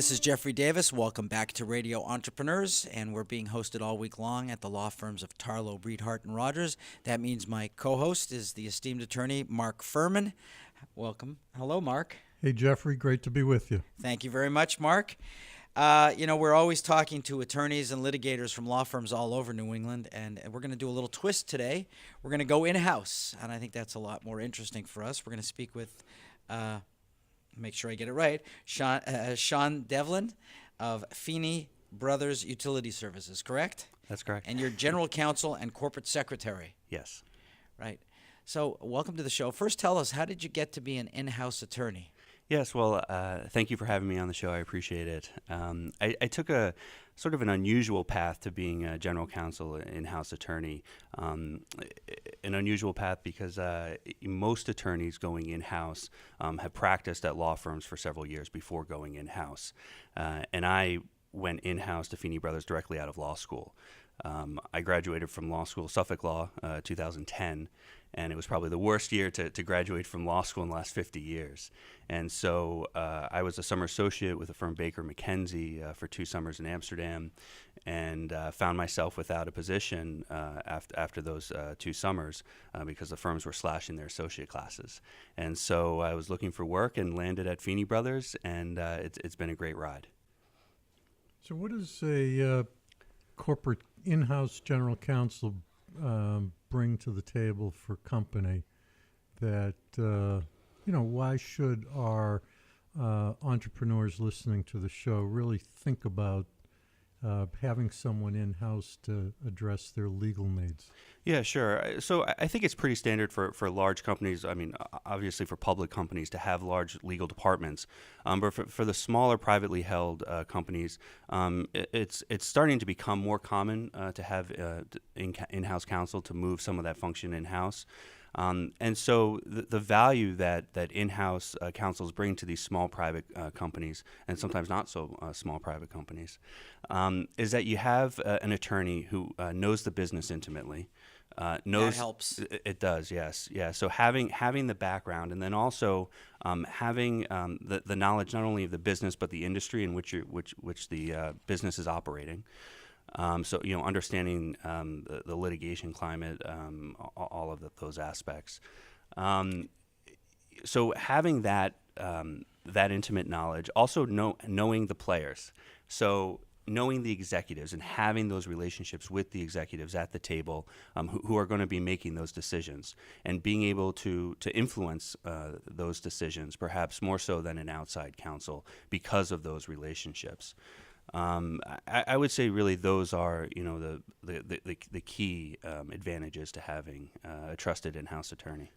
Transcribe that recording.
this is Jeffrey Davis. Welcome back to Radio Entrepreneurs, and we're being hosted all week long at the law firms of Tarlow, Breedhart, and Rogers. That means my co-host is the esteemed attorney, Mark Furman. Welcome. Hello, Mark. Hey, Jeffrey. Great to be with you. Thank you very much, Mark. We're always talking to attorneys and litigators from law firms all over New England, and we're going to do a little twist today. We're going to go in-house, and I think that's a lot more interesting for us. We're going to speak with, make sure I get it right, Sean Devlin of Feeney Brothers Utility Services, correct? That's correct. And you're general counsel and corporate secretary. Yes. Right. So welcome to the show. First, tell us, how did you get to be an in-house attorney? Yes, well, thank you for having me on the show. I appreciate it. I took a sort of an unusual path to being a general counsel, in-house attorney. An unusual path because most attorneys going in-house have practiced at law firms for several years before going in-house. And I went in-house to Feeney Brothers directly out of law school. I graduated from law school, Suffolk Law, 2010, and it was probably the worst year to graduate from law school in the last 50 years. And so I was a summer associate with the firm Baker McKenzie for 2 summers in Amsterdam, and found myself without a position after those 2 summers because the firms were slashing their associate classes. And so I was looking for work and landed at Feeney Brothers, and it's been a great ride. So what does a corporate in-house general counsel bring to the table for company that, why should our entrepreneurs listening to the show really think about having someone in-house to address their legal needs? Yeah, sure. So I think it's pretty standard for large companies, obviously for public companies, to have large legal departments. But for the smaller privately held companies, it's starting to become more common to have in-house counsel to move some of that function in-house. And so the value that in-house counsels bring to these small private companies, and sometimes not so small private companies, is that you have an attorney who knows the business intimately. That helps. It does, yes, yeah. So having the background, and then also having the knowledge not only of the business but the industry in which the business is operating. So understanding the litigation climate, all of those aspects. So having that intimate knowledge, also knowing the players. So knowing the executives and having those relationships with the executives at the table who are going to be making those decisions, and being able to influence those decisions, perhaps more so than an outside counsel, because of those relationships. I would say really those are the key advantages to having a trusted in-house attorney.